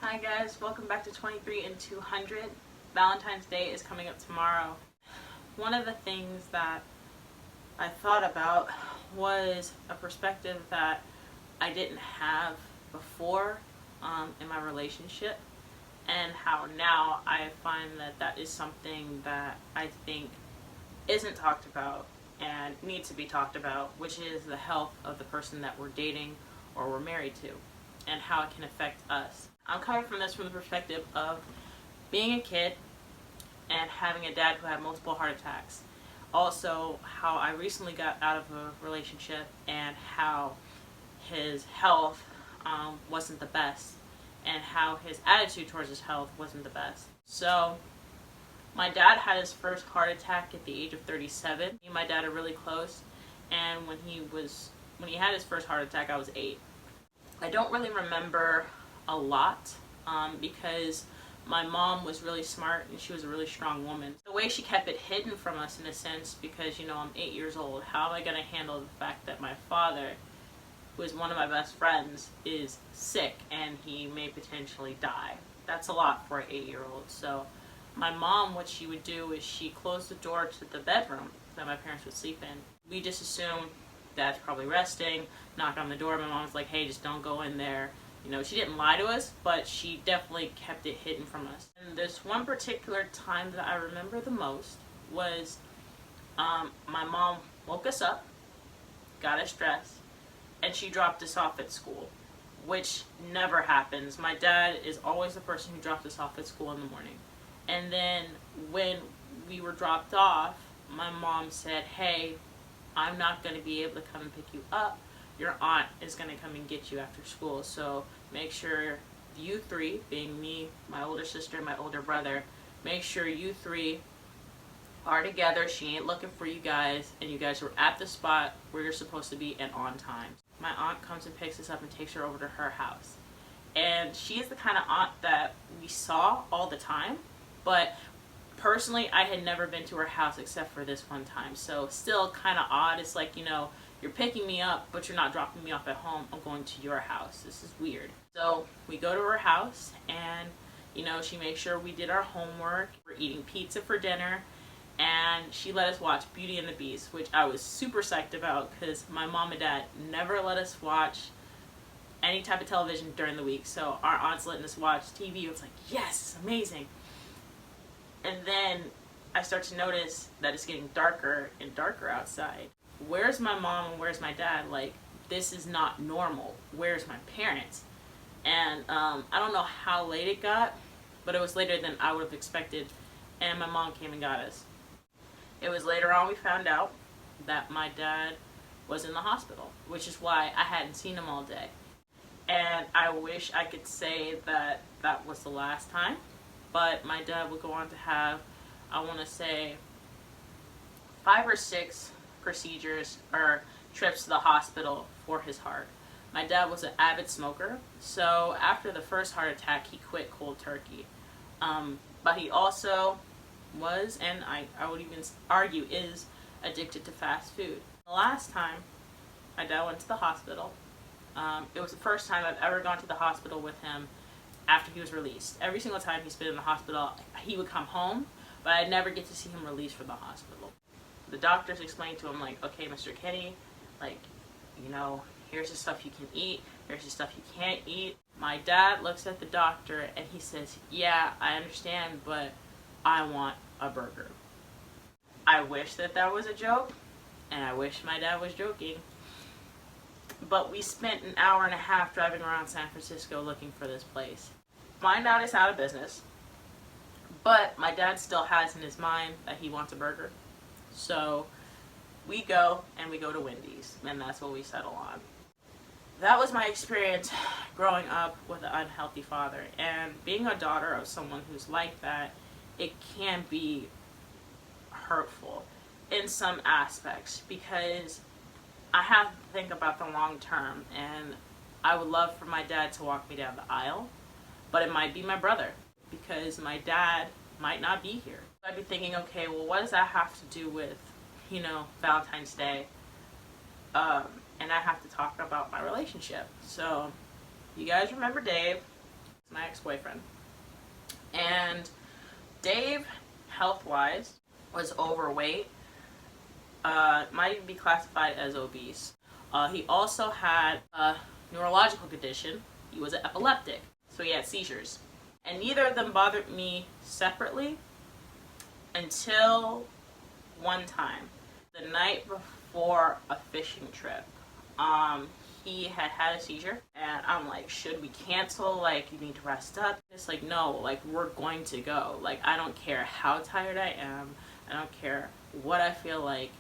Hi guys, welcome back to 23 and 200. Valentine's Day is coming up tomorrow. One of the things that I thought about was a perspective that I didn't have before in my relationship, and how now I find that that is something that I think isn't talked about and needs to be talked about, which is the health of the person that we're dating or we're married to, and how it can affect us. I'm coming from this from the perspective of being a kid and having a dad who had multiple heart attacks. Also, how I recently got out of a relationship and how his health wasn't the best, and how his attitude towards his health wasn't the best. So, my dad had his first heart attack at the age of 37. Me and my dad are really close, and when he had his first heart attack, I was 8. I don't really remember a lot because my mom was really smart and she was a really strong woman. The way she kept it hidden from us, in a sense, because I'm 8 years old. How am I going to handle the fact that my father, who is one of my best friends, is sick and he may potentially die? That's a lot for an 8-year-old. So my mom, what she would do is she closed the door to the bedroom that my parents would sleep in. We just assumed Dad's probably resting, knock on the door. My mom was like, hey, just don't go in there. She didn't lie to us, but she definitely kept it hidden from us. And this one particular time that I remember the most was my mom woke us up, got us dressed, and she dropped us off at school, which never happens. My dad is always the person who drops us off at school in the morning. And then when we were dropped off, my mom said, hey, I'm not going to be able to come and pick you up. Your aunt is going to come and get you after school. So make sure you three, being me, my older sister, and my older brother, make sure you three are together. She ain't looking for you guys, and you guys are at the spot where you're supposed to be and on time. My aunt comes and picks us up and takes her over to her house. And she is the kind of aunt that we saw all the time, but personally, I had never been to her house except for this one time. So still kind of odd. It's like, you're picking me up, but you're not dropping me off at home. I'm going to your house. This is weird. So we go to her house, and, she made sure we did our homework. We're eating pizza for dinner, and she let us watch Beauty and the Beast, which I was super psyched about because my mom and dad never let us watch any type of television during the week. So our aunt's letting us watch TV. It was like, yes, amazing. And then I start to notice that it's getting darker and darker outside. Where's my mom and where's my dad? Like, this is not normal. Where's my parents? And I don't know how late it got, but it was later than I would have expected. And my mom came and got us. It was later on we found out that my dad was in the hospital, which is why I hadn't seen him all day. And I wish I could say that that was the last time. But my dad would go on to have, I want to say, 5 or 6 procedures or trips to the hospital for his heart. My dad was an avid smoker, so after the first heart attack, he quit cold turkey. But he also was, and I would even argue is, addicted to fast food. The last time my dad went to the hospital, it was the first time I've ever gone to the hospital with him after he was released. Every single time he's been in the hospital, he would come home, but I'd never get to see him released from the hospital. The doctors explained to him, like, okay, Mr. Kenny, like, here's the stuff you can eat, here's the stuff you can't eat. My dad looks at the doctor and he says, yeah, I understand, but I want a burger. I wish that that was a joke, and I wish my dad was joking. But we spent an hour and a half driving around San Francisco looking for this place. Find out it's out of business. But my dad still has in his mind that he wants a burger. So we go to Wendy's, and that's what we settle on. That was my experience growing up with an unhealthy father. And being a daughter of someone who's like that, it can be hurtful in some aspects, because I have to think about the long term, and I would love for my dad to walk me down the aisle, but it might be my brother, because my dad might not be here. I'd be thinking, okay, well, what does that have to do with, Valentine's Day? And I have to talk about my relationship. So, you guys remember Dave, my ex-boyfriend. And Dave, health-wise, was overweight. Might even be classified as obese. He also had a neurological condition. He was an epileptic, so he had seizures. And neither of them bothered me separately until one time, the night before a fishing trip. He had a seizure, and I'm like, should we cancel? Like, you need to rest up. It's like, no, like, we're going to go. Like, I don't care how tired I am. I don't care what I feel like.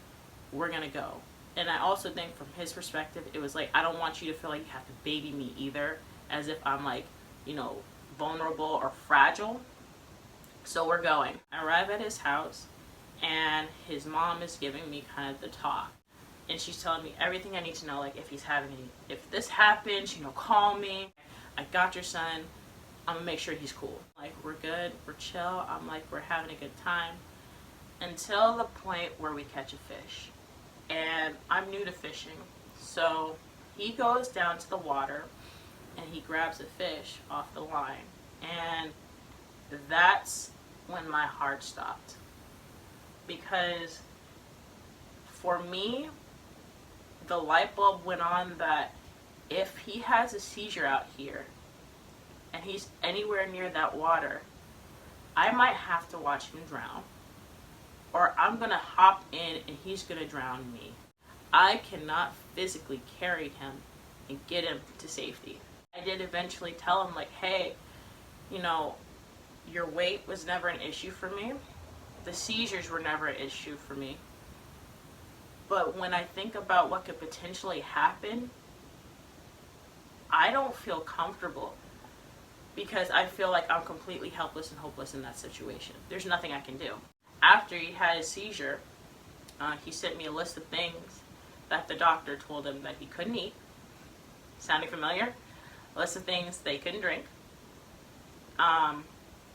We're gonna go. And I also think from his perspective, it was like, I don't want you to feel like you have to baby me either, as if I'm like, you know, vulnerable or fragile. So we're going. I arrive at his house, and his mom is giving me kind of the talk. And she's telling me everything I need to know, like if he's having any, if this happens, you know, call me. I got your son. I'm gonna make sure he's cool. Like, we're good, we're chill. I'm like, we're having a good time. Until the point where we catch a fish. And I'm new to fishing. So he goes down to the water and he grabs a fish off the line. And that's when my heart stopped. Because for me, the light bulb went on that if he has a seizure out here and he's anywhere near that water, I might have to watch him drown, or I'm gonna hop in and he's gonna drown me. I cannot physically carry him and get him to safety. I did eventually tell him, like, hey, you know, your weight was never an issue for me. The seizures were never an issue for me. But when I think about what could potentially happen, I don't feel comfortable, because I feel like I'm completely helpless and hopeless in that situation. There's nothing I can do. After he had his seizure, he sent me a list of things that the doctor told him that he couldn't eat. Sounding familiar? A list of things they couldn't drink.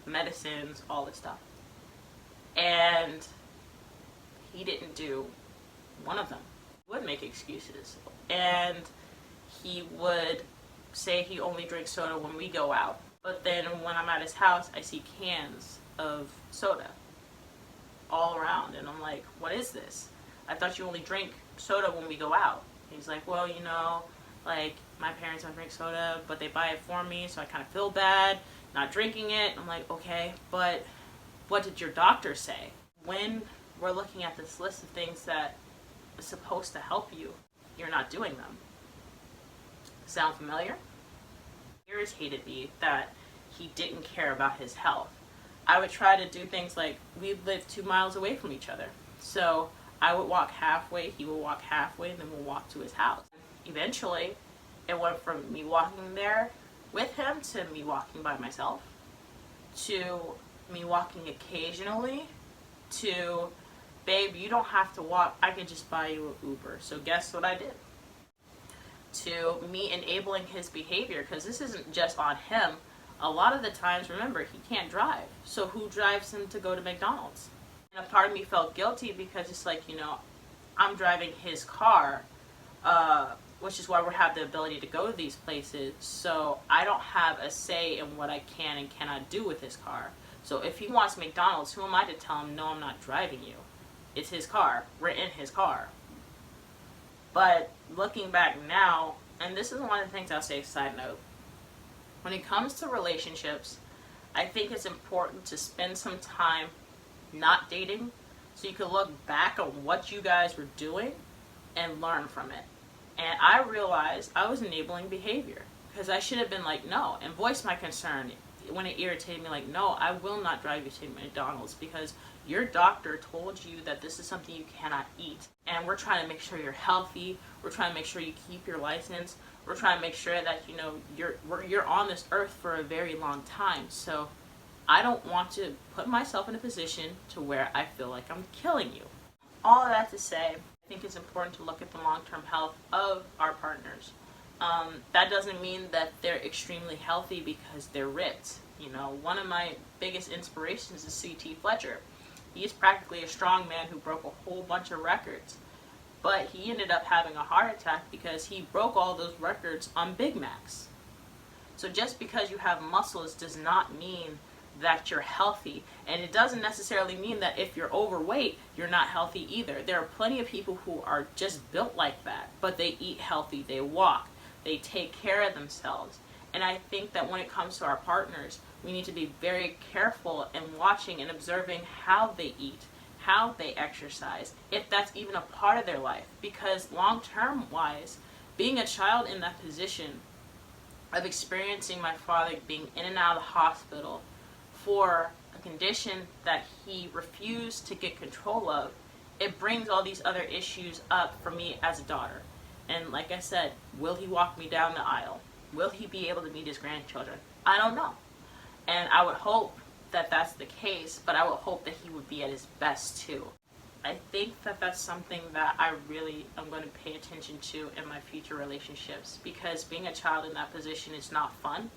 Medicines, all this stuff. And he didn't do one of them. He would make excuses. And he would say he only drinks soda when we go out. But then when I'm at his house, I see cans of soda all around. And I'm like, what is this? I thought you only drink soda when we go out. He's like, well, you know, like, my parents don't drink soda, but they buy it for me, so I kind of feel bad not drinking it. I'm like, okay, but what did your doctor say? When we're looking at this list of things that is supposed to help you, you're not doing them. Sound familiar? It irritated me that he didn't care about his health. I would try to do things like, we lived 2 miles away from each other. So I would walk halfway, he would walk halfway, and then we'll walk to his house. Eventually, it went from me walking there with him to me walking by myself, to me walking occasionally, to, babe, you don't have to walk, I can just buy you an Uber. So guess what I did? To me enabling his behavior, because this isn't just on him. A lot of the times, remember, he can't drive. So who drives him to go to McDonald's? And a part of me felt guilty because it's like, you know, I'm driving his car, which is why we have the ability to go to these places. So I don't have a say in what I can and cannot do with his car. So if he wants McDonald's, who am I to tell him, no, I'm not driving you? It's his car. We're in his car. But looking back now, and this is one of the things I'll say, side note, when it comes to relationships, I think it's important to spend some time not dating so you can look back on what you guys were doing and learn from it. And I realized I was enabling behavior, because I should have been like, no, and voiced my concern when it irritated me, like, no, I will not drive you to McDonald's because your doctor told you that this is something you cannot eat. And we're trying to make sure you're healthy. We're trying to make sure you keep your license. We're trying to make sure that, you know, you're on this earth for a very long time. So I don't want to put myself in a position to where I feel like I'm killing you. All of that to say, I think it's important to look at the long-term health of our partners. That doesn't mean that they're extremely healthy because they're ripped. You know, one of my biggest inspirations is C.T. Fletcher. He's practically a strong man who broke a whole bunch of records. But he ended up having a heart attack because he broke all those records on Big Macs. So just because you have muscles does not mean that you're healthy. And it doesn't necessarily mean that if you're overweight, you're not healthy either. There are plenty of people who are just built like that, but they eat healthy, they walk, they take care of themselves. And I think that when it comes to our partners, we need to be very careful and watching and observing how they eat, how they exercise, if that's even a part of their life. Because long-term wise, being a child in that position of experiencing my father being in and out of the hospital for a condition that he refused to get control of, it brings all these other issues up for me as a daughter. And like I said, will he walk me down the aisle? Will he be able to meet his grandchildren? I don't know. And I would hope that that's the case, but I would hope that he would be at his best too. I think that that's something that I really am going to pay attention to in my future relationships, because being a child in that position is not fun.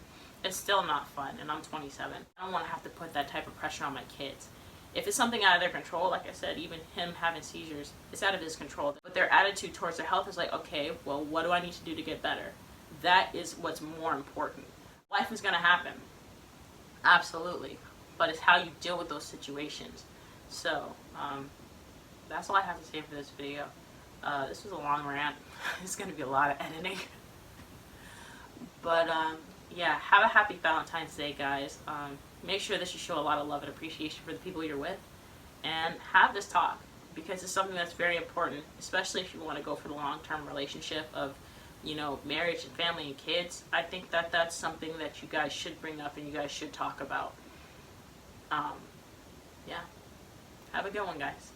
It's still not fun, and I'm 27. I don't want to have to put that type of pressure on my kids. If it's something out of their control, like I said, even him having seizures, it's out of his control. But their attitude towards their health is like, okay, well, what do I need to do to get better? That is what's more important. Life is going to happen. Absolutely. But it's how you deal with those situations. So, that's all I have to say for this video. This was a long rant. It's going to be a lot of editing. But, yeah, have a happy Valentine's Day, guys. Make sure that you show a lot of love and appreciation for the people you're with. And have this talk, because it's something that's very important, especially if you want to go for the long-term relationship of, you know, marriage and family and kids. I think that that's something that you guys should bring up and you guys should talk about. Yeah. Have a good one, guys.